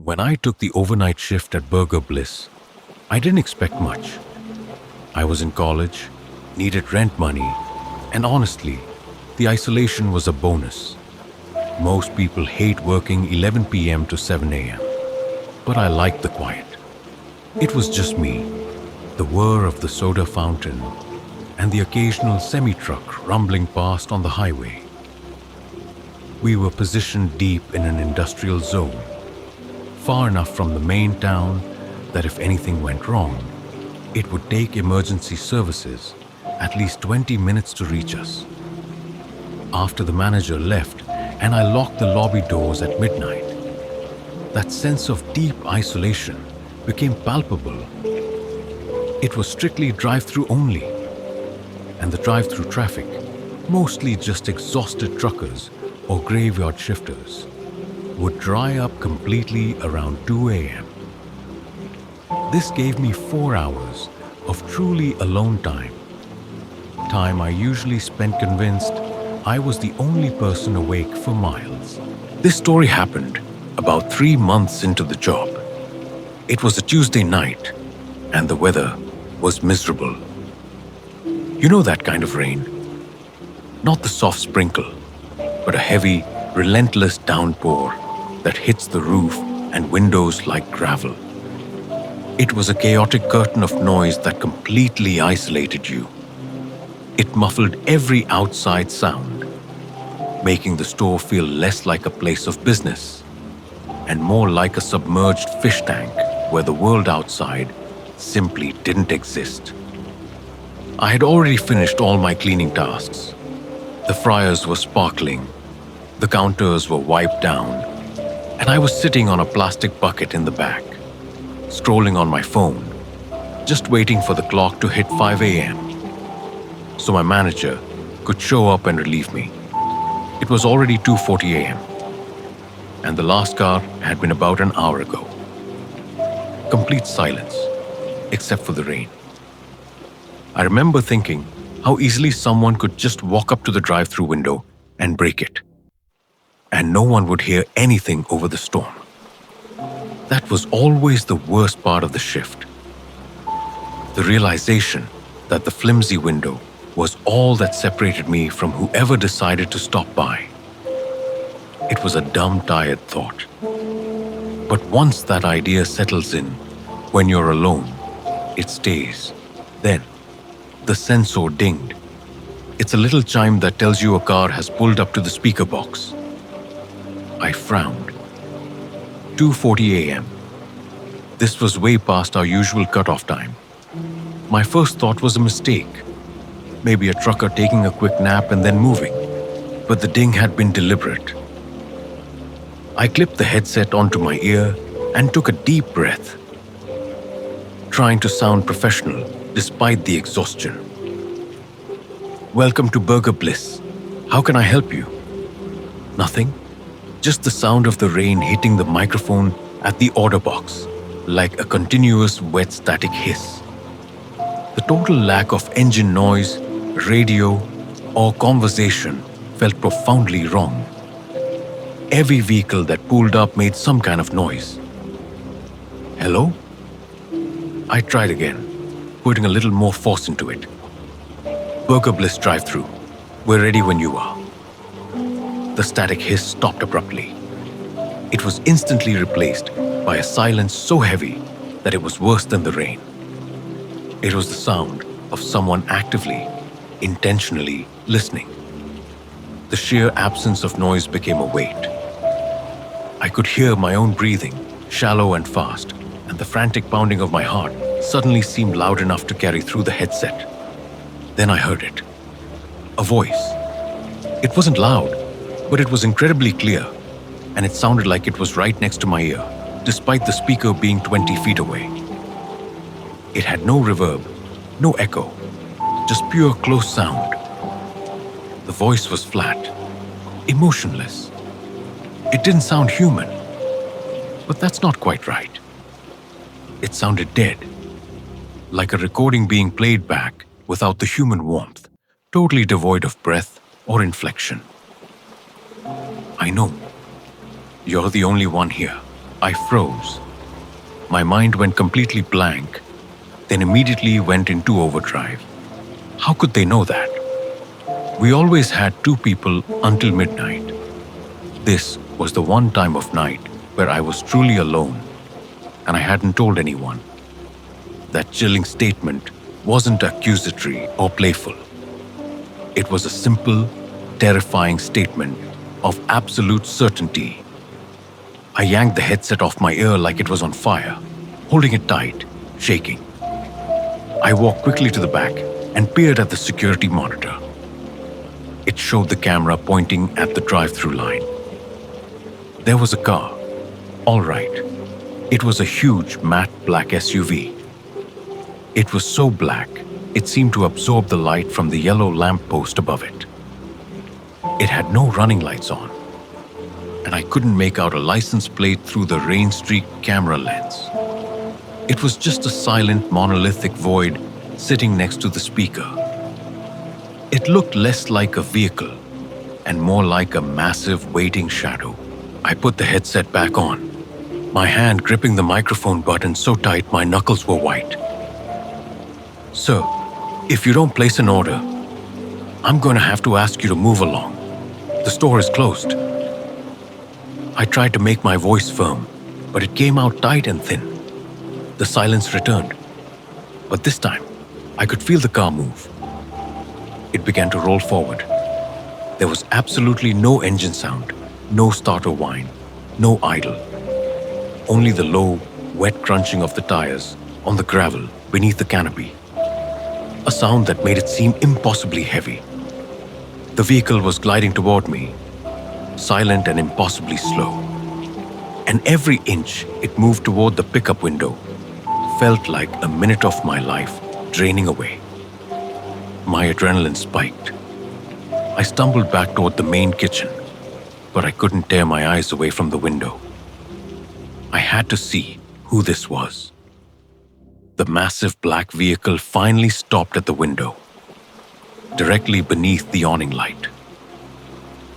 When I took the overnight shift at Burger Bliss, I didn't expect much. I was in college, needed rent money, and honestly, the isolation was a bonus. Most people hate working 11 p.m. to 7 a.m., but I liked the quiet. It was just me, the whir of the soda fountain, and the occasional semi-truck rumbling past on the highway. We were positioned deep in an industrial zone, far enough from the main town that if anything went wrong, it would take emergency services at least 20 minutes to reach us. After the manager left and I locked the lobby doors at midnight, that sense of deep isolation became palpable. It was strictly drive-through only, and the drive-through traffic, mostly just exhausted truckers or graveyard shifters, would dry up completely around 2 a.m. This gave me 4 hours of truly alone time I usually spent convinced I was the only person awake for miles. This story happened about 3 months into the job. It was a Tuesday night, and the weather was miserable. You know that kind of rain? Not the soft sprinkle, but a heavy, relentless downpour that hits the roof and windows like gravel. It was a chaotic curtain of noise that completely isolated you. It muffled every outside sound, making the store feel less like a place of business and more like a submerged fish tank where the world outside simply didn't exist. I had already finished all my cleaning tasks. The fryers were sparkling, the counters were wiped down, and I was sitting on a plastic bucket in the back, scrolling on my phone, just waiting for the clock to hit 5 a.m. so my manager could show up and relieve me. It was already 2:40 a.m., and the last car had been about an hour ago. Complete silence, except for the rain. I remember thinking how easily someone could just walk up to the drive-through window and break it, and no one would hear anything over the storm. That was always the worst part of the shift. The realization that the flimsy window was all that separated me from whoever decided to stop by. It was a dumb, tired thought. But once that idea settles in, when you're alone, it stays. Then, the sensor dinged. It's a little chime that tells you a car has pulled up to the speaker box. I frowned. 2:40 a.m. This was way past our usual cutoff time. My first thought was a mistake. Maybe a trucker taking a quick nap and then moving. But the ding had been deliberate. I clipped the headset onto my ear and took a deep breath, trying to sound professional despite the exhaustion. "Welcome to Burger Bliss. How can I help you?" Nothing. Just the sound of the rain hitting the microphone at the order box, like a continuous wet static hiss. The total lack of engine noise, radio, or conversation felt profoundly wrong. Every vehicle that pulled up made some kind of noise. "Hello?" I tried again, putting a little more force into it. "Burger Bliss drive-through. We're ready when you are." The static hiss stopped abruptly. It was instantly replaced by a silence so heavy that it was worse than the rain. It was the sound of someone actively, intentionally listening. The sheer absence of noise became a weight. I could hear my own breathing, shallow and fast, and the frantic pounding of my heart suddenly seemed loud enough to carry through the headset. Then I heard it. A voice. It wasn't loud, but it was incredibly clear, and it sounded like it was right next to my ear, despite the speaker being 20 feet away. It had no reverb, no echo, just pure close sound. The voice was flat, emotionless. It didn't sound human, but that's not quite right. It sounded dead, like a recording being played back without the human warmth, totally devoid of breath or inflection. "I know. You're the only one here," I froze. My mind went completely blank, then immediately went into overdrive. How could they know that? We always had two people until midnight. This was the one time of night where I was truly alone, and I hadn't told anyone. That chilling statement wasn't accusatory or playful. It was a simple, terrifying statement of absolute certainty. I yanked the headset off my ear like it was on fire, holding it tight, shaking. I walked quickly to the back and peered at the security monitor. It showed the camera pointing at the drive-through line. There was a car. All right. It was a huge matte black SUV. It was so black, it seemed to absorb the light from the yellow lamppost above it. It had no running lights on, and I couldn't make out a license plate through the rain-streaked camera lens. It was just a silent, monolithic void sitting next to the speaker. It looked less like a vehicle and more like a massive waiting shadow. I put the headset back on, my hand gripping the microphone button so tight my knuckles were white. "Sir, if you don't place an order, I'm going to have to ask you to move along. The store is closed." I tried to make my voice firm, but it came out tight and thin. The silence returned, but this time, I could feel the car move. It began to roll forward. There was absolutely no engine sound, no starter whine, no idle. Only the low, wet crunching of the tires on the gravel beneath the canopy. A sound that made it seem impossibly heavy. The vehicle was gliding toward me, silent and impossibly slow. And every inch it moved toward the pickup window felt like a minute of my life draining away. My adrenaline spiked. I stumbled back toward the main kitchen, but I couldn't tear my eyes away from the window. I had to see who this was. The massive black vehicle finally stopped at the window, directly beneath the awning light.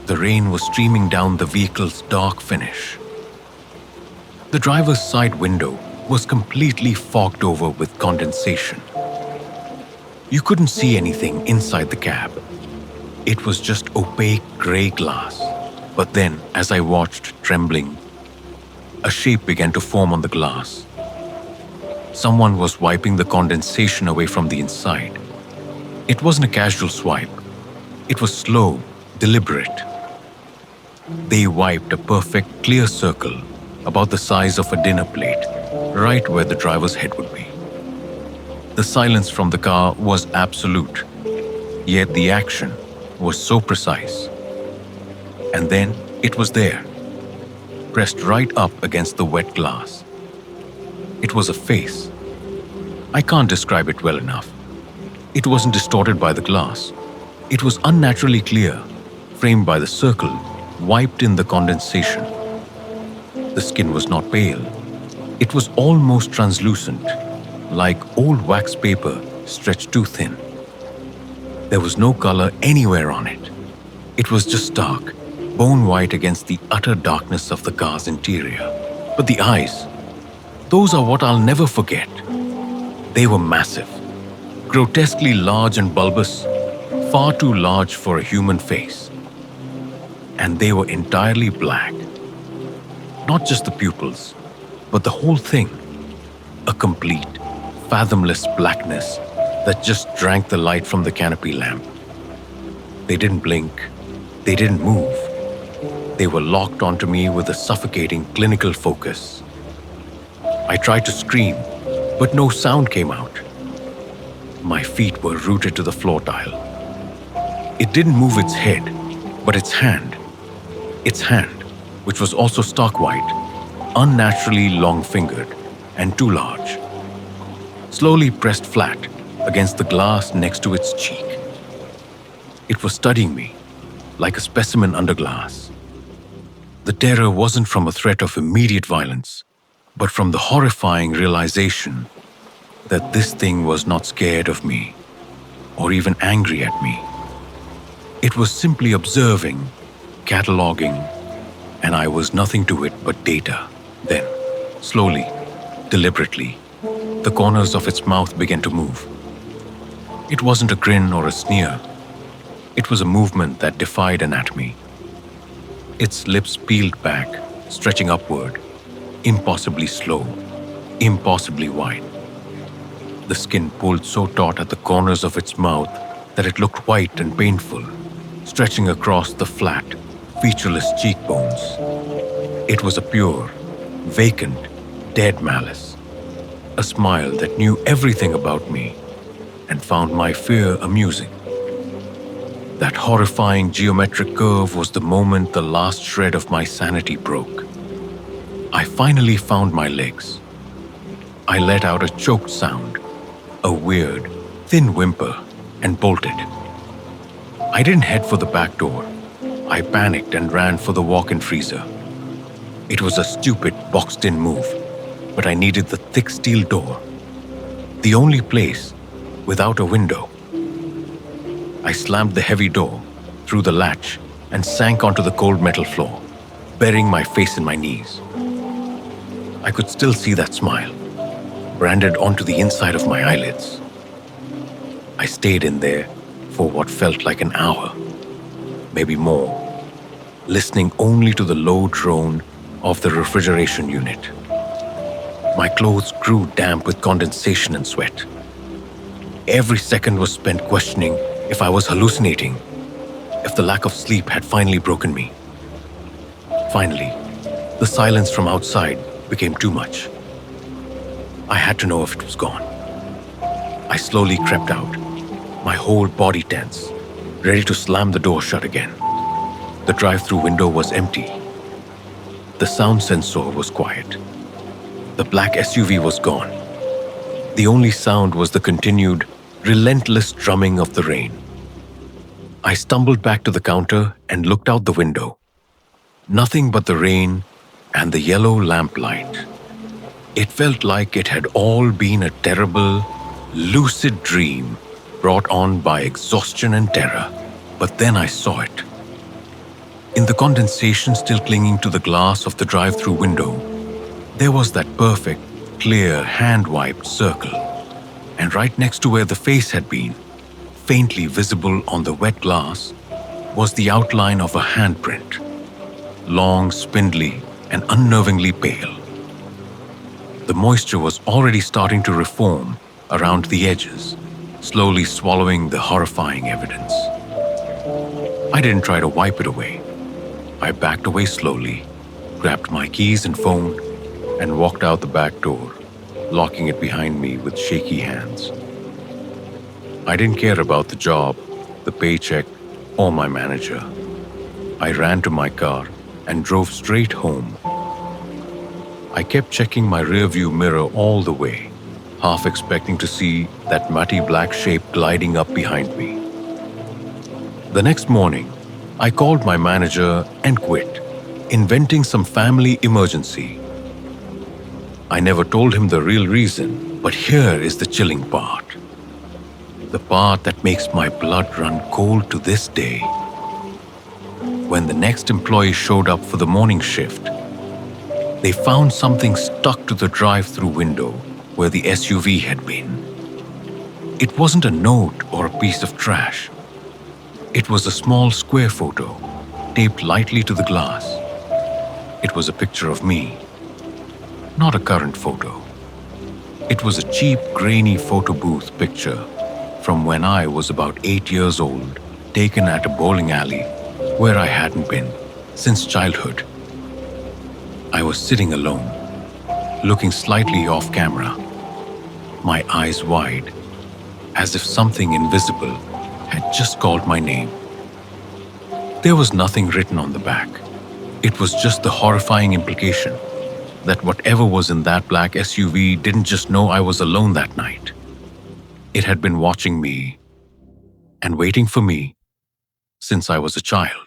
The rain was streaming down the vehicle's dark finish. The driver's side window was completely fogged over with condensation. You couldn't see anything inside the cab. It was just opaque gray glass. But then, as I watched, trembling, a shape began to form on the glass. Someone was wiping the condensation away from the inside. It wasn't a casual swipe. It was slow, deliberate. They wiped a perfect, clear circle about the size of a dinner plate, right where the driver's head would be. The silence from the car was absolute, yet the action was so precise. And then it was there, pressed right up against the wet glass. It was a face. I can't describe it well enough. It wasn't distorted by the glass. It was unnaturally clear, framed by the circle, wiped in the condensation. The skin was not pale. It was almost translucent, like old wax paper stretched too thin. There was no color anywhere on it. It was just dark, bone white against the utter darkness of the car's interior. But the eyes, those are what I'll never forget. They were massive, grotesquely large and bulbous, far too large for a human face. And they were entirely black. Not just the pupils, but the whole thing. A complete, fathomless blackness that just drank the light from the canopy lamp. They didn't blink. They didn't move. They were locked onto me with a suffocating clinical focus. I tried to scream, but no sound came out. My feet were rooted to the floor tile. It didn't move its head, but its hand, which was also stark white, unnaturally long-fingered and too large, slowly pressed flat against the glass next to its cheek. It was studying me, like a specimen under glass. The terror wasn't from a threat of immediate violence, but from the horrifying realization that this thing was not scared of me, or even angry at me. It was simply observing, cataloging, and I was nothing to it but data. Then, slowly, deliberately, the corners of its mouth began to move. It wasn't a grin or a sneer. It was a movement that defied anatomy. Its lips peeled back, stretching upward, impossibly slow, impossibly wide. The skin pulled so taut at the corners of its mouth that it looked white and painful, stretching across the flat, featureless cheekbones. It was a pure, vacant, dead malice, a smile that knew everything about me and found my fear amusing. That horrifying geometric curve was the moment the last shred of my sanity broke. I finally found my legs. I let out a choked sound, a weird, thin whimper, and bolted. I didn't head for the back door. I panicked and ran for the walk-in freezer. It was a stupid, boxed-in move, but I needed the thick steel door, the only place without a window. I slammed the heavy door through the latch and sank onto the cold metal floor, burying my face in my knees. I could still see that smile, branded onto the inside of my eyelids. I stayed in there for what felt like an hour, maybe more, listening only to the low drone of the refrigeration unit. My clothes grew damp with condensation and sweat. Every second was spent questioning if I was hallucinating, if the lack of sleep had finally broken me. Finally, the silence from outside became too much. I had to know if it was gone. I slowly crept out, my whole body tense, ready to slam the door shut again. The drive-through window was empty. The sound sensor was quiet. The black SUV was gone. The only sound was the continued, relentless drumming of the rain. I stumbled back to the counter and looked out the window. Nothing but the rain and the yellow lamplight. It felt like it had all been a terrible, lucid dream brought on by exhaustion and terror. But then I saw it. In the condensation still clinging to the glass of the drive-through window, there was that perfect, clear, hand-wiped circle. And right next to where the face had been, faintly visible on the wet glass, was the outline of a handprint. Long, spindly, and unnervingly pale. The moisture was already starting to reform around the edges, slowly swallowing the horrifying evidence. I didn't try to wipe it away. I backed away slowly, grabbed my keys and phone, and walked out the back door, locking it behind me with shaky hands. I didn't care about the job, the paycheck, or my manager. I ran to my car and drove straight home. I kept checking my rearview mirror all the way, half expecting to see that muddy black shape gliding up behind me. The next morning, I called my manager and quit, inventing some family emergency. I never told him the real reason, but here is the chilling part. The part that makes my blood run cold to this day. When the next employee showed up for the morning shift, they found something stuck to the drive-through window where the SUV had been. It wasn't a note or a piece of trash. It was a small square photo, taped lightly to the glass. It was a picture of me, not a current photo. It was a cheap, grainy photo booth picture from when I was about 8 years old, taken at a bowling alley where I hadn't been since childhood. I was sitting alone, looking slightly off camera, my eyes wide, as if something invisible had just called my name. There was nothing written on the back. It was just the horrifying implication that whatever was in that black SUV didn't just know I was alone that night. It had been watching me and waiting for me since I was a child.